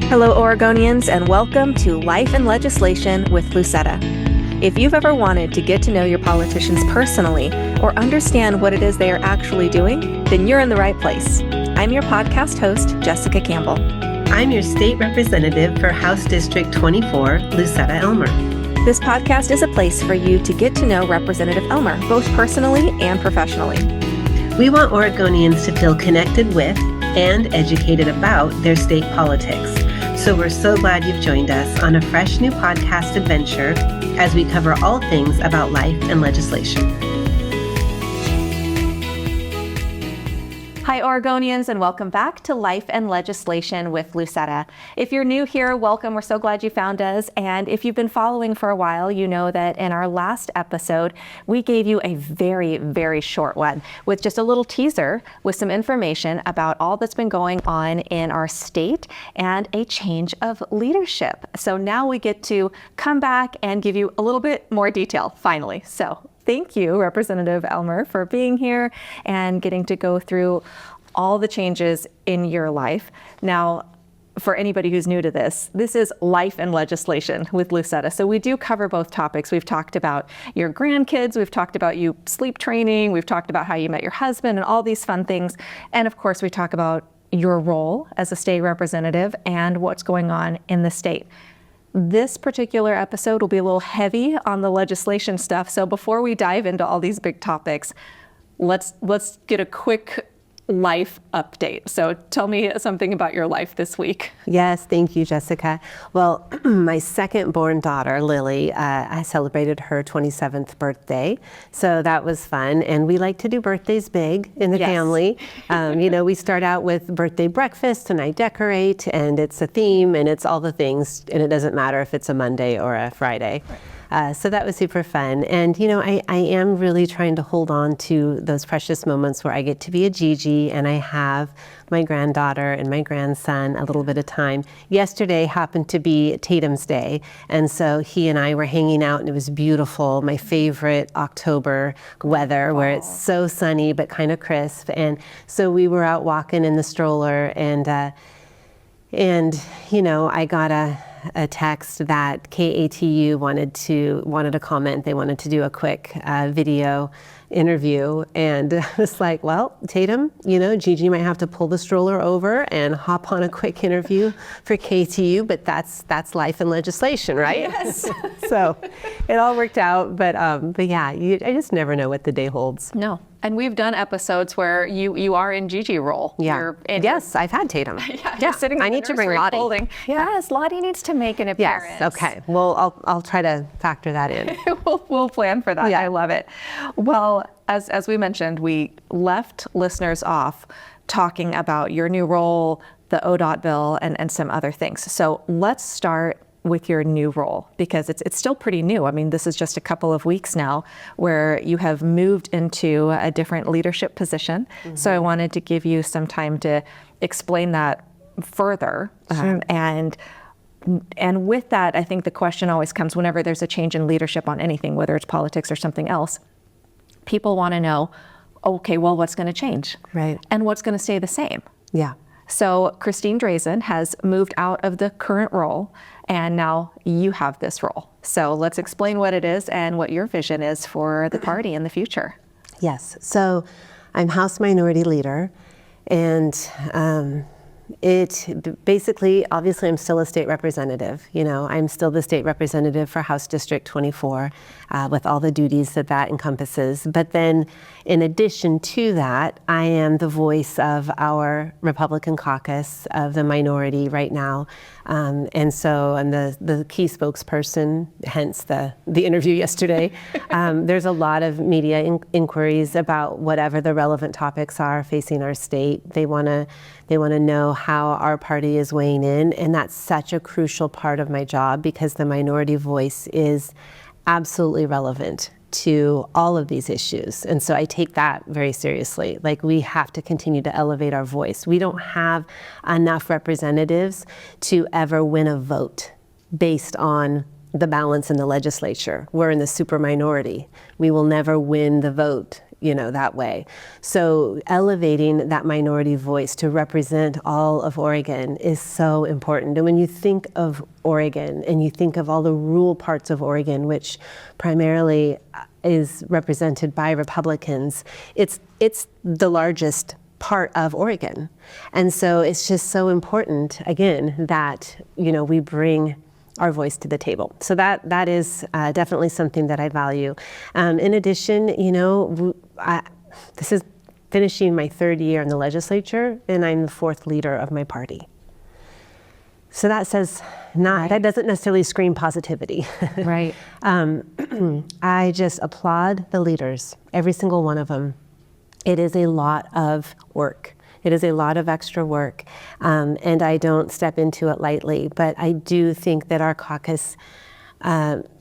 Hello, Oregonians, and welcome to Life and Legislation with Lucetta. If you've ever wanted to get to know your politicians personally or understand what it is they are actually doing, then you're in the right place. I'm your podcast host, Jessica Campbell. I'm your State Representative for House District 24, Lucetta Elmer. This podcast is a place for you to get to know Representative Elmer, both personally and professionally. We want Oregonians to feel connected with and educated about their state politics. So we're so glad you've joined us on a fresh new podcast adventure as we cover all things about life and legislation. Hi, Oregonians, and welcome back to Life and Legislation with Lucetta. If you're new here, welcome. We're so glad you found us. And if you've been following for a while, you know that in our last episode, we gave you a very, very short one with just a little teaser with some information about all that's been going on in our state and a change of leadership. So now we get to come back and give you a little bit more detail, finally. So thank you, Representative Elmer, for being here and getting to go through all the changes in your life. Now, for anybody who's new to this is Life and Legislation with Lucetta. So we do cover both topics. We've talked about your grandkids, we've talked about you sleep training, we've talked about how you met your husband and all these fun things. And of course, we talk about your role as a state representative and what's going on in the state. This particular episode will be a little heavy on the legislation stuff. So before we dive into all these big topics, let's get a quick life update. So tell me something about your life this week. Yes, thank you, Jessica. Well, my second born daughter, Lily, I celebrated her 27th birthday. So that was fun. And we like to do birthdays big in the family. We start out with birthday breakfast and I decorate and it's a theme and it's all the things. And it doesn't matter if it's a Monday or a Friday. So that was super fun. And, I am really trying to hold on to those precious moments where I get to be a Gigi and I have my granddaughter and my grandson a little bit of time. Yesterday happened to be Tatum's Day. And so he and I were hanging out and it was beautiful. My favorite October weather where it's so sunny but kind of crisp. And so we were out walking in the stroller and I got a text that KATU wanted to comment. They wanted to do a quick video interview, and I was like, well, Tatum, Gigi might have to pull the stroller over and hop on a quick interview for KTU, but that's life and legislation, right? Yes. So it all worked out, but yeah, I just never know what the day holds. No. And we've done episodes where you are in Gigi role. Yeah. Yes, I've had Tatum. Yeah. Sitting I need to bring Lottie. Folding. Yes, Lottie needs to make an appearance. Yes. Okay. Well, I'll try to factor that in. We'll plan for that. Yeah. I love it. Well, as we mentioned, we left listeners off talking about your new role, the ODOT bill, and some other things. So let's start with your new role, because it's still pretty new. I mean, this is just a couple of weeks now where you have moved into a different leadership position. Mm-hmm. So I wanted to give you some time to explain that further. Sure. And with that, I think the question always comes whenever there's a change in leadership on anything, whether it's politics or something else, people want to know, okay, well, what's going to change? Right. And what's going to stay the same? Yeah. So Christine Drazen has moved out of the current role, and now you have this role. So let's explain what it is and what your vision is for the party in the future. Yes. So I'm House Minority Leader, and it basically, obviously, I'm still a state representative. I'm still the state representative for House District 24 with all the duties that encompasses. But then, in addition to that, I am the voice of our Republican caucus of the minority right now. And so I'm the key spokesperson, hence the interview yesterday. There's a lot of media inquiries about whatever the relevant topics are facing our state. They want to know how our party is weighing in, and that's such a crucial part of my job because the minority voice is absolutely relevant to all of these issues. And so I take that very seriously. Like, we have to continue to elevate our voice. We don't have enough representatives to ever win a vote based on the balance in the legislature. We're in the super minority. We will never win the vote that way. So elevating that minority voice to represent all of Oregon is so important. And when you think of Oregon and you think of all the rural parts of Oregon, which primarily is represented by Republicans, it's the largest part of Oregon. And so it's just so important, again, that, we bring our voice to the table. So that is definitely something that I value. In addition, this is finishing my 3rd year in the legislature, and I'm the 4th leader of my party. So that says that doesn't necessarily scream positivity. Right. I just applaud the leaders, every single one of them. It is a lot of work. It is a lot of extra work, and I don't step into it lightly, but I do think that our caucus,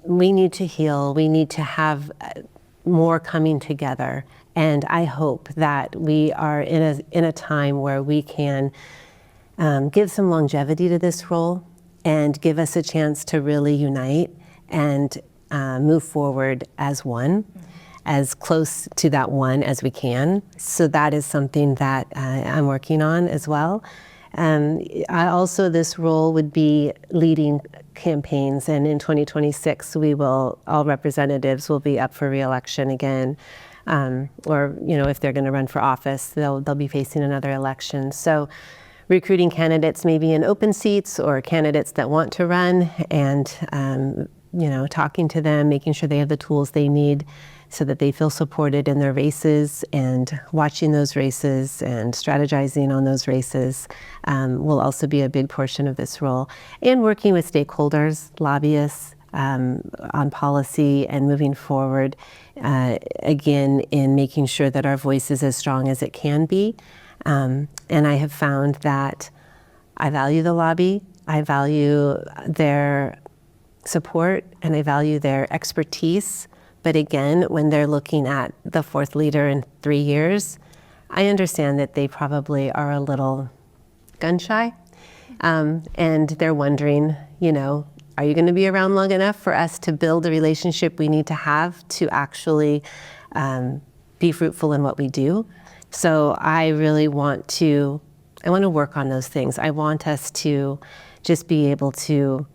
we need to heal. We need to have more coming together, and I hope that we are in a time where we can give some longevity to this role and give us a chance to really unite and move forward as one. As close to that one as we can. So that is something that I'm working on as well. This role would be leading campaigns, and in 2026, all representatives will be up for re-election again. Or if they're gonna run for office, they'll be facing another election. So recruiting candidates maybe in open seats or candidates that want to run, and talking to them, making sure they have the tools they need so that they feel supported in their races, and watching those races and strategizing on those races will also be a big portion of this role. And working with stakeholders, lobbyists, on policy and moving forward, again, in making sure that our voice is as strong as it can be. And I have found that I value the lobby, I value their support, and I value their expertise. But again, when they're looking at the 4th leader in 3 years, I understand that they probably are a little gun shy. And they're wondering, are you going to be around long enough for us to build the relationship we need to have to actually be fruitful in what we do? So I really want to work on those things. I want us to just be able to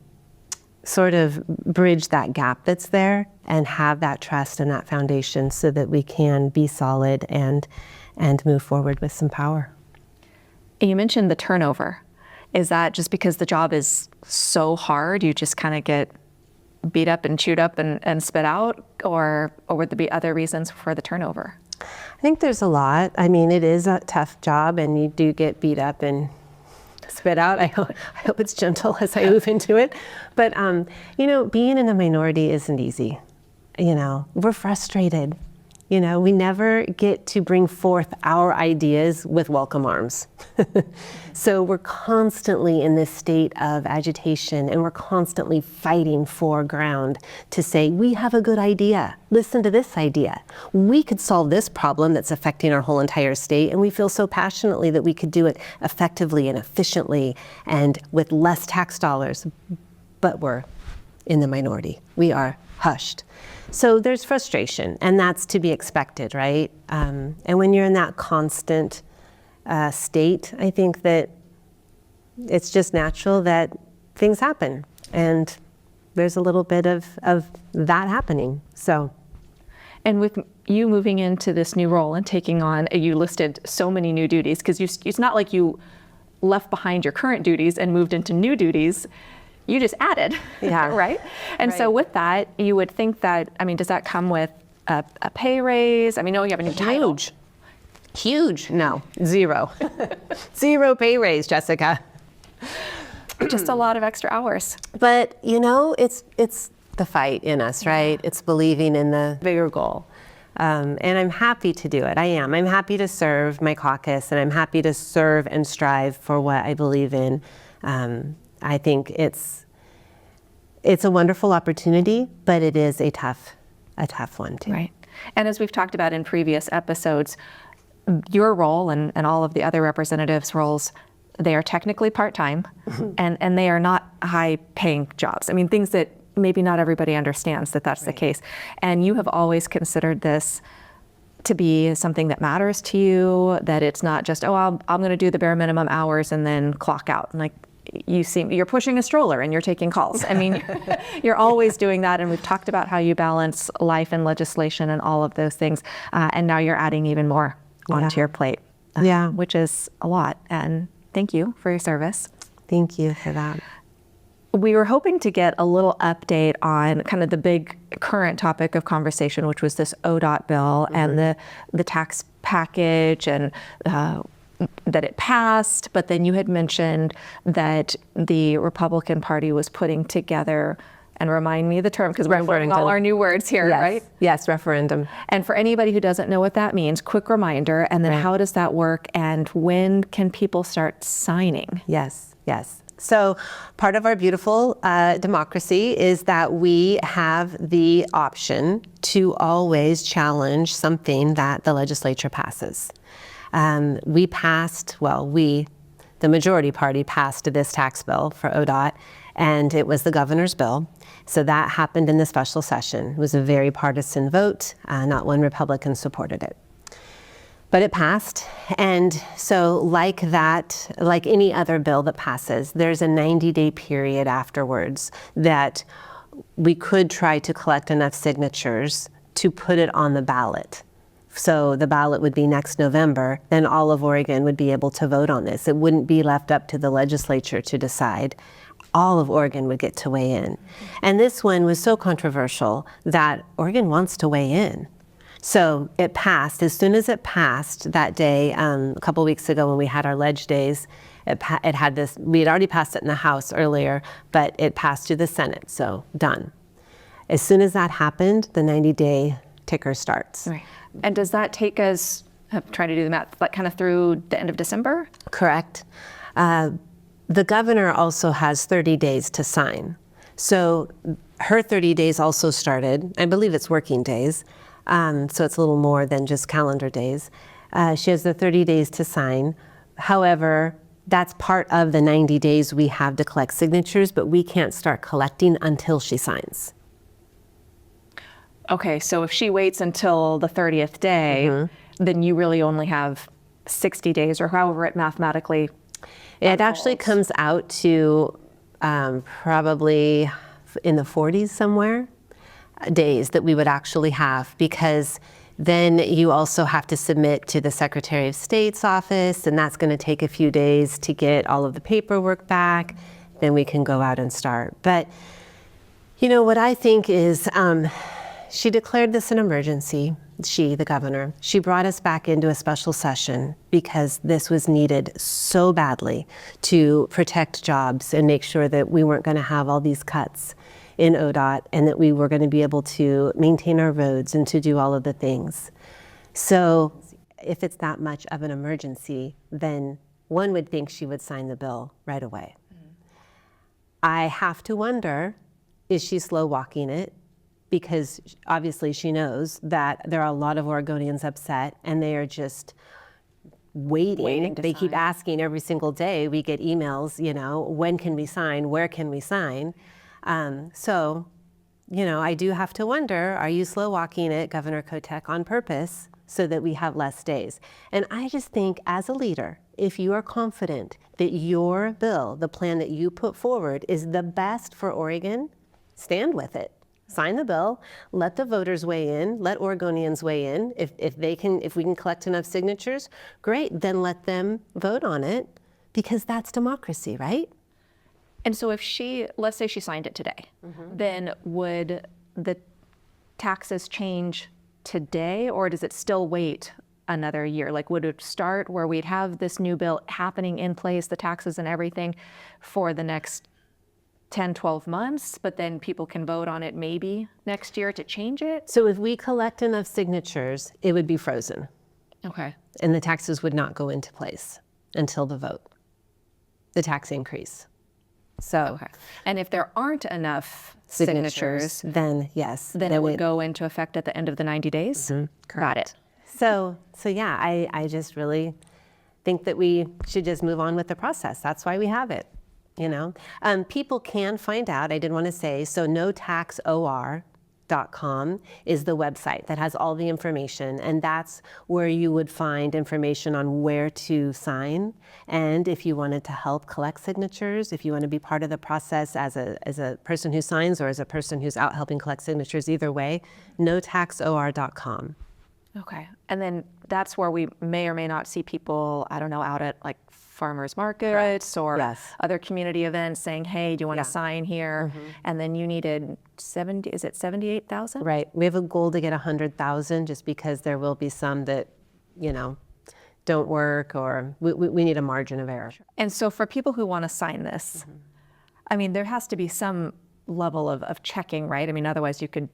sort of bridge that gap that's there and have that trust and that foundation so that we can be solid and move forward with some power. You mentioned the turnover. Is that just because the job is so hard, you just kind of get beat up and chewed up and spit out, or would there be other reasons for the turnover? I think there's a lot. I mean, it is a tough job, and you do get beat up and spit out. I hope it's gentle as I move into it. But, being in a minority isn't easy. We're frustrated. We never get to bring forth our ideas with welcome arms. So we're constantly in this state of agitation, and we're constantly fighting for ground to say, we have a good idea. Listen to this idea. We could solve this problem that's affecting our whole entire state, and we feel so passionately that we could do it effectively and efficiently and with less tax dollars. But we're in the minority. We are hushed. So there's frustration, and that's to be expected, right? And when you're in that constant state, I think that it's just natural that things happen, and there's a little bit of that happening. So, and with you moving into this new role and taking on, you listed so many new duties, because it's not like you left behind your current duties and moved into new duties. You just added, right? And so with that, you would think that, does that come with a pay raise? You have a new title. Huge. No, zero. Zero pay raise, Jessica. Just a lot of extra hours. But, it's the fight in us, right? It's believing in the bigger goal. And I'm happy to do it. I am. I'm happy to serve my caucus, and I'm happy to serve and strive for what I believe in. I think it's a wonderful opportunity, but it is a tough one too. Right. And as we've talked about in previous episodes, your role and all of the other representatives' roles, they are technically part-time, and they are not high-paying jobs. Things that maybe not everybody understands that's the case. And you have always considered this to be something that matters to you, that it's not just, oh, I'm going to do the bare minimum hours and then clock out. Like, you're pushing a stroller and you're taking calls. I mean, you're always doing that. And we've talked about how you balance life and legislation and all of those things. And now you're adding even more onto your plate, which is a lot. And thank you for your service. Thank you for that. We were hoping to get a little update on kind of the big current topic of conversation, which was this ODOT bill and the tax package, and that it passed. But then you had mentioned that the Republican Party was putting together, and remind me of the term because we're learning all our new words here, right? Yes, referendum. And for anybody who doesn't know what that means, quick reminder, and then how does that work, and when can people start signing? Yes. So part of our beautiful democracy is that we have the option to always challenge something that the legislature passes. The majority party passed this tax bill for ODOT, and it was the governor's bill. So that happened in the special session. It was a very partisan vote. Not one Republican supported it. But it passed, and so like any other bill that passes, there's a 90-day period afterwards that we could try to collect enough signatures to put it on the ballot. So the ballot would be next November, then all of Oregon would be able to vote on this. It wouldn't be left up to the legislature to decide. All of Oregon would get to weigh in. And this one was so controversial that Oregon wants to weigh in. So it passed. As soon as it passed that day, a couple weeks ago when we had our ledge days, it had this, we had already passed it in the House earlier, but it passed to the Senate, so done. As soon as that happened, the 90-day ticker starts. Right. And does that take us, I'm trying to do the math, but kind of through the end of December? Correct. The governor also has 30 days to sign. So her 30 days also started, I believe it's working days, so it's a little more than just calendar days. She has the 30 days to sign. However, that's part of the 90 days we have to collect signatures, but we can't start collecting until she signs. Okay, so if she waits until the 30th day, then you really only have 60 days or however it mathematically It actually comes out to probably in the 40s somewhere, days that we would actually have, because then you also have to submit to the Secretary of State's office, and that's going to take a few days to get all of the paperwork back. Then we can go out and start. But you know what I think is, she declared this an emergency. She, the governor, she brought us back into a special session because this was needed so badly to protect jobs and make sure that we weren't going to have all these cuts in ODOT and that we were going to be able to maintain our roads and to do all of the things. So if it's that much of an emergency, then one would think she would sign the bill right away. I have to wonder, is she slow walking it? Because obviously she knows that there are a lot of Oregonians upset and they are just waiting they keep asking every single day. We get emails, when can we sign? Where can we sign? So, I do have to wonder, are you slow walking it, Governor Kotek, on purpose so that we have less days? And I just think as a leader, if you are confident that your bill, the plan that you put forward is the best for Oregon, stand with it. Sign the bill, let the voters weigh in, let Oregonians weigh in. If we can collect enough signatures, great, then let them vote on it, because that's democracy, right? And so if let's say she signed it today, then would the taxes change today, or does it still wait another year? Like, would it start where we'd have this new bill happening in place, the taxes and everything, for the next 10, 12 months, but then people can vote on it maybe next year to change it? So if we collect enough signatures, it would be frozen. Okay. And the taxes would not go into place until the vote, the tax increase. So, okay. And if there aren't enough signatures, then yes. Then it would go into effect at the end of the 90 days? Got it. So yeah, I just really think that we should just move on with the process. That's why we have it. People can find out, I did want to say, so no tax OR embark.com is the website that has all the information, and that's where you would find information on where to sign. And if you wanted to help collect signatures, if you want to be part of the process as a person who signs or as a person who's out helping collect signatures, either way, notaxor.com. Okay. And then that's where we may or may not see people, I don't know, out at like farmers markets or Yes. other community events saying, hey, do you want to sign here? And then you needed 78,000? Right. We have a goal to get 100,000 just because there will be some that, don't work, or we need a margin of error. And so for people who want to sign this, I mean, there has to be some level of checking, right? I mean, otherwise you could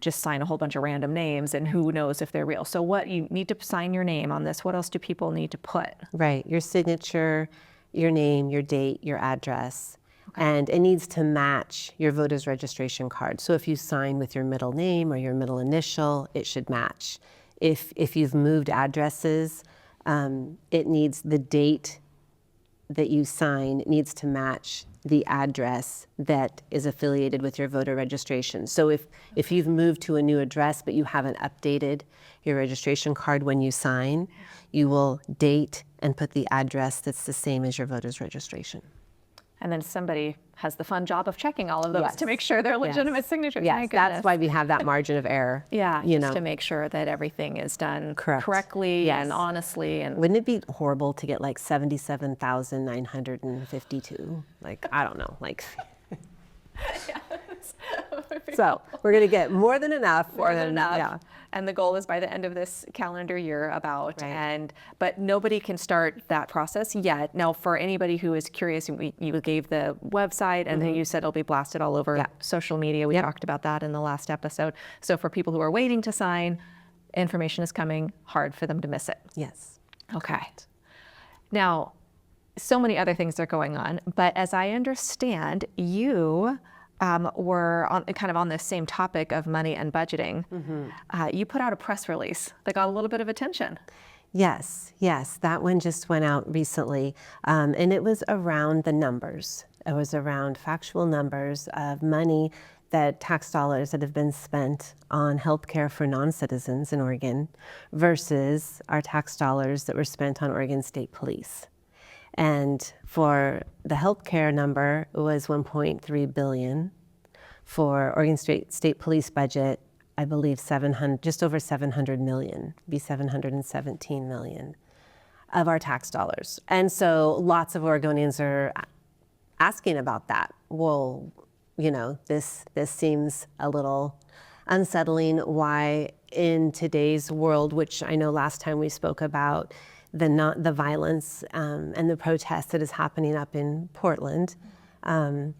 just sign a whole bunch of random names and who knows if they're real. So what, you need to sign your name on this. What else do people need to put? Right. Your signature, your name, your date, your address. And it needs to match your voter's registration card. So if you sign with your middle name or your middle initial, it should match. If you've moved addresses, it needs the date that you sign needs to match the address that is affiliated with your voter registration. So if you've moved to a new address but you haven't updated your registration card when you sign, you will date and put the address that's the same as your voter's registration. And then somebody has the fun job of checking all of those Yes. to make sure they're legitimate signatures. My Yes, goodness. that's why we have that margin of error. Yeah, just to make sure that everything is done correctly Yes. and honestly. And Wouldn't it be horrible to get like 77,952? Like, I don't know, like. So we're going to get more than enough. More than enough. Yeah. And the goal is by the end of this calendar year about. But nobody can start that process yet. Now, for anybody who is curious, you gave the website and then you said it'll be blasted all over social media. We talked about that in the last episode. So for people who are waiting to sign, information is coming, hard for them to miss it. Yes. Okay. Now, so many other things are going on, but as I understand, you were kind of on this same topic of money and budgeting. You put out a press release that got a little bit of attention. Yes, that one just went out recently, and it was around the numbers. It was around factual numbers of money that tax dollars that have been spent on healthcare for non-citizens in Oregon versus our tax dollars that were spent on Oregon State Police. And for the healthcare number, it was $1.3 billion. For Oregon State Police budget, I believe just over $700 million, be $717 million of our tax dollars. And so lots of Oregonians are asking about that. Well, this seems a little unsettling. Why in today's world, which I know last time we spoke about the violence and the protests that is happening up in Portland, and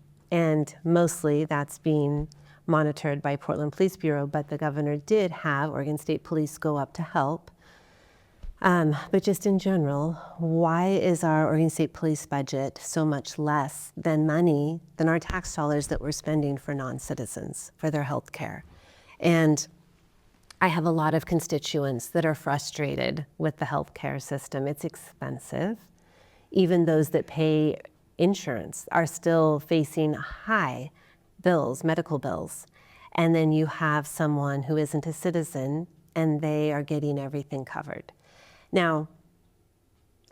mostly that's being monitored by Portland Police Bureau, but the governor did have Oregon State Police go up to help. But just in general, why is our Oregon State Police budget so much less than our tax dollars that we're spending for non-citizens for their health care? And I have a lot of constituents that are frustrated with the healthcare system. It's expensive. Even those that pay insurance are still facing high bills, medical bills. And then you have someone who isn't a citizen and they are getting everything covered. Now,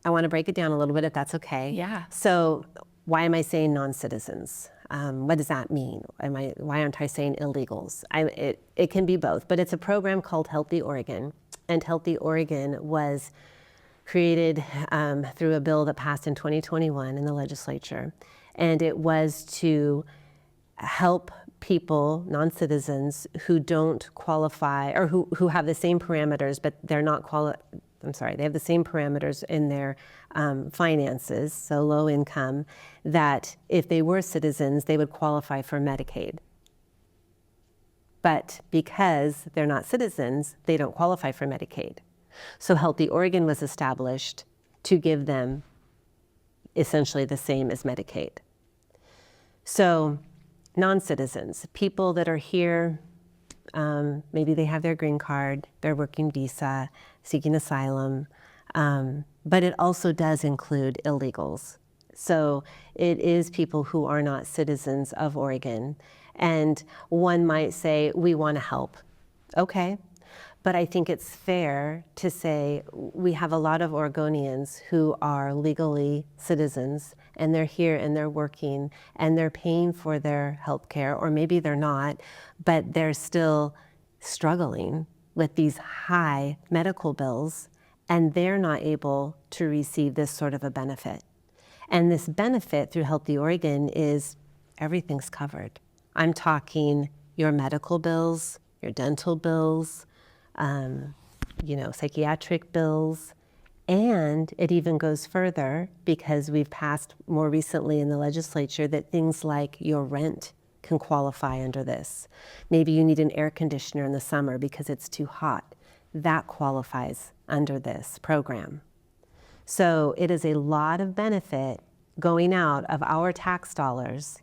I want to break it down a little bit if that's okay. Yeah. So why am I saying non-citizens? What does that mean? Why aren't I saying illegals? It can be both, but it's a program called Healthy Oregon. And Healthy Oregon was created through a bill that passed in 2021 in the legislature. And it was to help people, non-citizens, who don't qualify, or who have the same parameters, but they're not they have the same parameters in their finances, so low income, that if they were citizens, they would qualify for Medicaid. But because they're not citizens, they don't qualify for Medicaid. So Healthy Oregon was established to give them essentially the same as Medicaid. So non-citizens, people that are here, maybe they have their green card, they're working visa, seeking asylum, but it also does include illegals. So it is people who are not citizens of Oregon And one might say, we want to help. Okay. But I think it's fair to say we have a lot of Oregonians who are legally citizens, and they're here and they're working and they're paying for their health care, or maybe they're not, but they're still struggling with these high medical bills, and they're not able to receive this sort of a benefit. And this benefit through Healthy Oregon is everything's covered. I'm talking your medical bills, your dental bills, psychiatric bills, and it even goes further because we've passed more recently in the legislature that things like your rent can qualify under this. Maybe you need an air conditioner in the summer because it's too hot. That qualifies under this program. So it is a lot of benefit going out of our tax dollars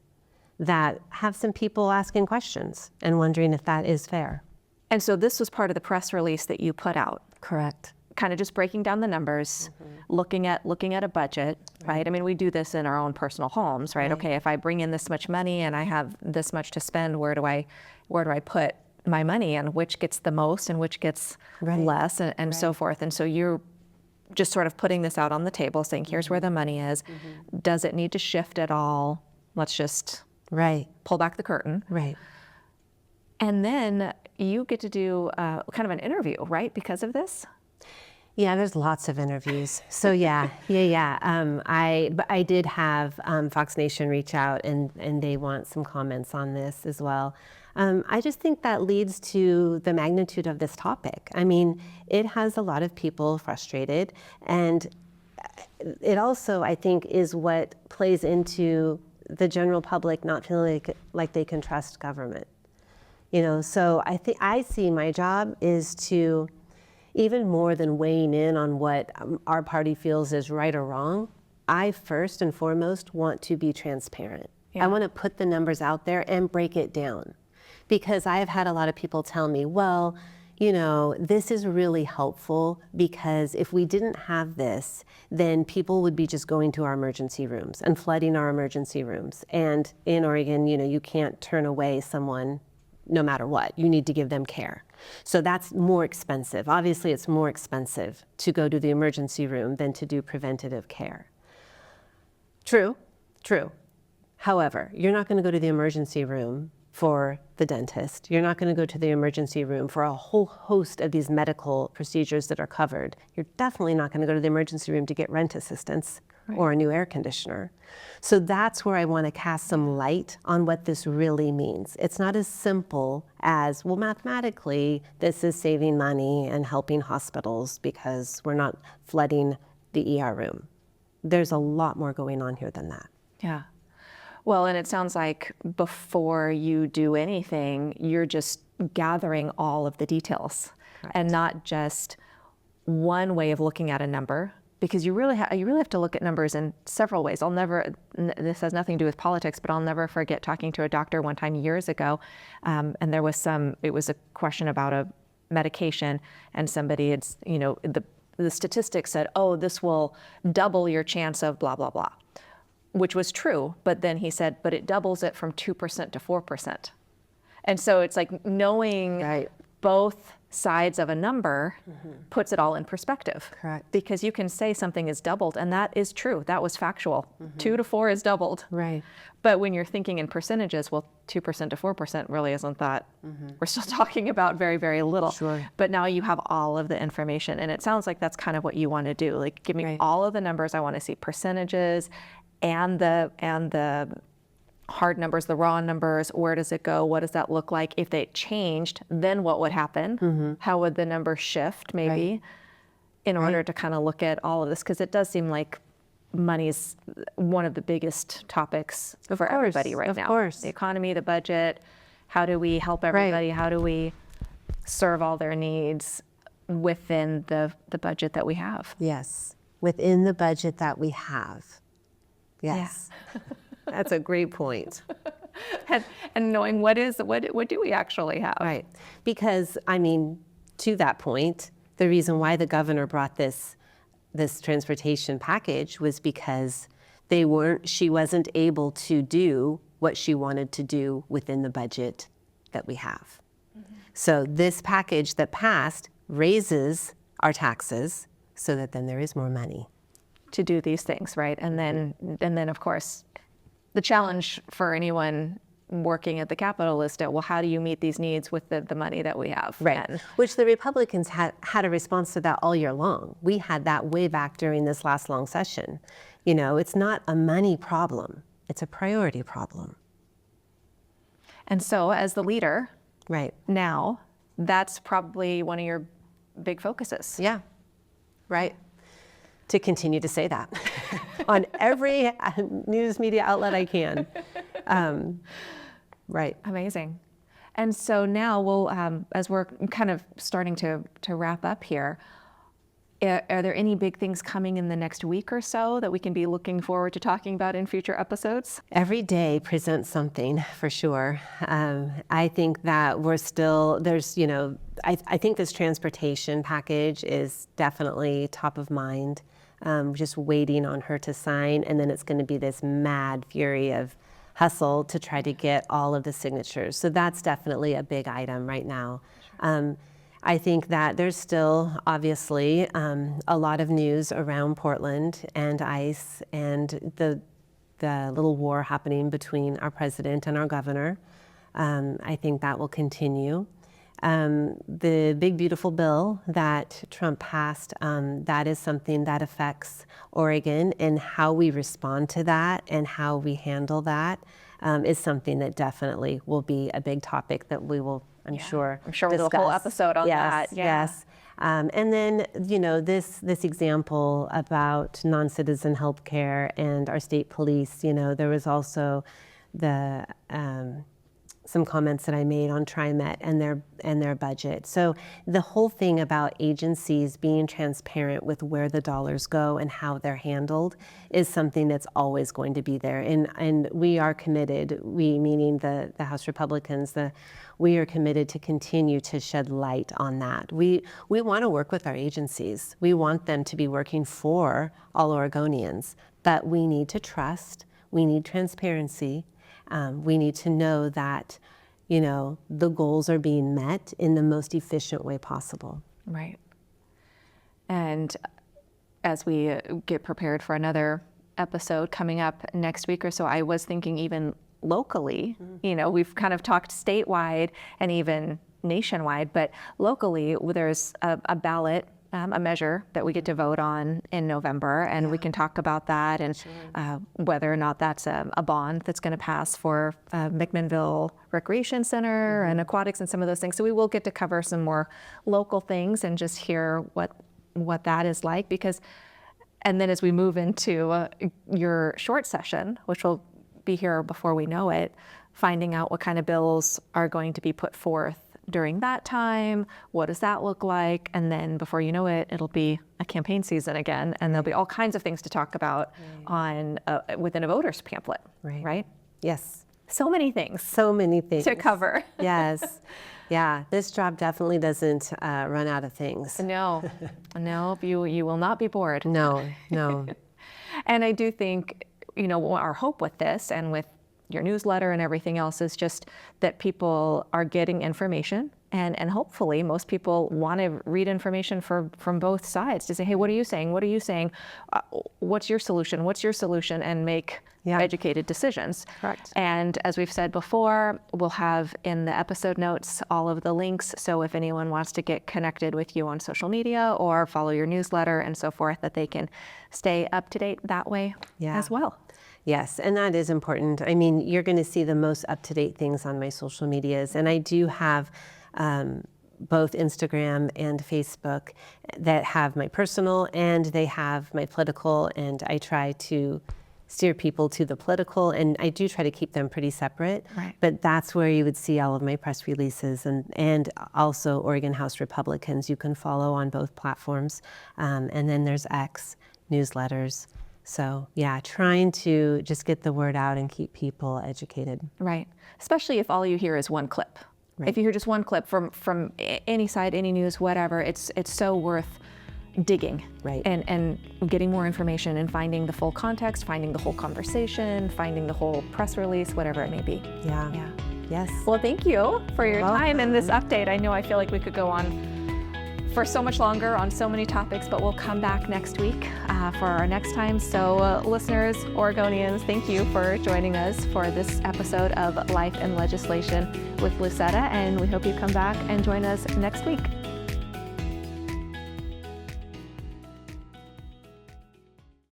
that have some people asking questions and wondering if that is fair. And so this was part of the press release that you put out. Correct. Kind of just breaking down the numbers, looking at a budget, right? I mean, we do this in our own personal homes, right? Okay, if I bring in this much money and I have this much to spend, where do I put my money, and which gets the most and which gets less, and so forth. And so you're just sort of putting this out on the table, saying, here's where the money is. Does it need to shift at all? Let's just pull back the curtain. Right. And then you get to do kind of an interview, right, because of this? Yeah, there's lots of interviews. So yeah. I did have Fox Nation reach out, and they want some comments on this as well. I just think that leads to the magnitude of this topic. I mean, it has a lot of people frustrated, and it also, I think, is what plays into the general public not feeling like they can trust government. So I see my job is to, even more than weighing in on what our party feels is right or wrong, I first and foremost want to be transparent. Yeah. I want to put the numbers out there and break it down, because I have had a lot of people tell me, well, this is really helpful because if we didn't have this, then people would be just going to our emergency rooms and flooding our emergency rooms. And in Oregon, you can't turn away someone no matter what. You need to give them care. So that's more expensive. Obviously, it's more expensive to go to the emergency room than to do preventative care. True. However, you're not going to go to the emergency room for the dentist. You're not going to go to the emergency room for a whole host of these medical procedures that are covered. You're definitely not going to go to the emergency room to get rent assistance or a new air conditioner. So that's where I want to cast some light on what this really means. It's not as simple as, well, mathematically, this is saving money and helping hospitals because we're not flooding the ER room. There's a lot more going on here than that. Yeah. Well, and it sounds like before you do anything, you're just gathering all of the details. Correct. And not just one way of looking at a number, because you really have to look at numbers in several ways. This has nothing to do with politics, but I'll never forget talking to a doctor one time years ago, and it was a question about a medication, and somebody had, the statistics said, oh, this will double your chance of blah, blah, blah, which was true. But then he said, but it doubles it from 2% to 4%. And so it's like knowing both sides of a number puts it all in perspective. Correct. Because you can say something is doubled, and that is true. That was factual. 2 to 4 is doubled. Right. But when you're thinking in percentages, well, 2% to 4% really isn't that. We're still talking about very, very little. Sure. But now you have all of the information, and it sounds like that's kind of what you want to do. Like, give me all of the numbers. I want to see percentages and the hard numbers, the raw numbers. Where does it go? What does that look like? If they changed, then what would happen? How would the number shift maybe in order to kind of look at all of this? Because it does seem like money is one of the biggest topics for everybody right now. Of course. The economy, the budget, how do we help everybody? How do we serve all their needs within the budget that we have? Yes, within the budget that we have. Yes. Yeah. That's a great point. and knowing what do we actually have? Right. Because, I mean, to that point, the reason why the governor brought this transportation package was because she wasn't able to do what she wanted to do within the budget that we have. So this package that passed raises our taxes so that then there is more money to do these things, right? And then of course, the challenge for anyone working at the Capitol is to, well, how do you meet these needs with the money that we have? Right. And which the Republicans had a response to that all year long. We had that way back during this last long session. You know, it's not a money problem, it's a priority problem. And so as the leader Right. now, that's probably one of your big focuses. Yeah. Right. To continue to say that on every news media outlet I can. Right. Amazing. And so now we'll, as we're kind of starting to wrap up here, are there any big things coming in the next week or so that we can be looking forward to talking about in future episodes? Every day presents something for sure. I think that we're still, there's, you know, I think this transportation package is definitely top of mind. Just waiting on her to sign, and then it's going to be this mad fury of hustle to try to get all of the signatures. So that's definitely a big item right now. I think that there's still obviously a lot of news around Portland and ICE and the little war happening between our president and our governor. I think that will continue. The big beautiful bill that Trump passed, that is something that affects Oregon, and how we respond to that and how we handle that is something that definitely will be a big topic that we will, I'm sure we'll do a whole discuss. episode on that. Yes. And then, you know, this example about non-citizen health care and our state police, you know, there was also the some comments that I made on TriMet and their budget. So the whole thing about agencies being transparent with where the dollars go and how they're handled is something that's always going to be there. And we are committed, we meaning the House Republicans, we are committed to continue to shed light on that. We want to work with our agencies. We want them to be working for all Oregonians, but we need to trust, we need transparency. We need to know that, you know, the goals are being met in the most efficient way possible. Right. And as we get prepared for another episode coming up next week or so, I was thinking even locally, you know, we've kind of talked statewide and even nationwide, but locally there's a ballot, a measure that we get to vote on in November, and we can talk about that and whether or not that's a bond that's going to pass for McMinnville Recreation Center and aquatics and some of those things. So we will get to cover some more local things and just hear what that is like, because, and then as we move into your short session, which will be here before we know it, finding out what kind of bills are going to be put forth during that time, what does that look like? And then before you know it, it'll be a campaign season again, and there'll be all kinds of things to talk about on within a voter's pamphlet, right? Yes. So many things. So many things to cover. Yes. Yeah, this job definitely doesn't run out of things. No, you will not be bored. No. And I do think, you know, our hope with this and with your newsletter and everything else is just that people are getting information, and hopefully most people want to read information from both sides to say, hey, what are you saying? What are you saying? What's your solution? What's your solution? And make educated decisions. Correct. And as we've said before, we'll have in the episode notes all of the links. So if anyone wants to get connected with you on social media or follow your newsletter and so forth, that they can stay up to date that way as well. Yes, and that is important. I mean, you're going to see the most up-to-date things on my social medias, and I do have both Instagram and Facebook that have my personal and they have my political, and I try to steer people to the political, and I do try to keep them pretty separate. Right. But that's where you would see all of my press releases, and also Oregon House Republicans. You can follow on both platforms, and then there's X, newsletters. So yeah, trying to just get the word out and keep people educated. Right. Especially if all you hear is one clip. Right. If you hear just one clip from any side, any news, whatever, it's so worth digging, Right. and getting more information and finding the full context, finding the whole conversation, finding the whole press release, whatever it may be. Yeah. Yeah. Yes. Well, thank you for your You're time and this welcome. update. I feel like we could go on for so much longer on so many topics, but we'll come back next week for our next time. So listeners, Oregonians, thank you for joining us for this episode of Life and Legislation with Lucetta, and we hope you come back and join us next week.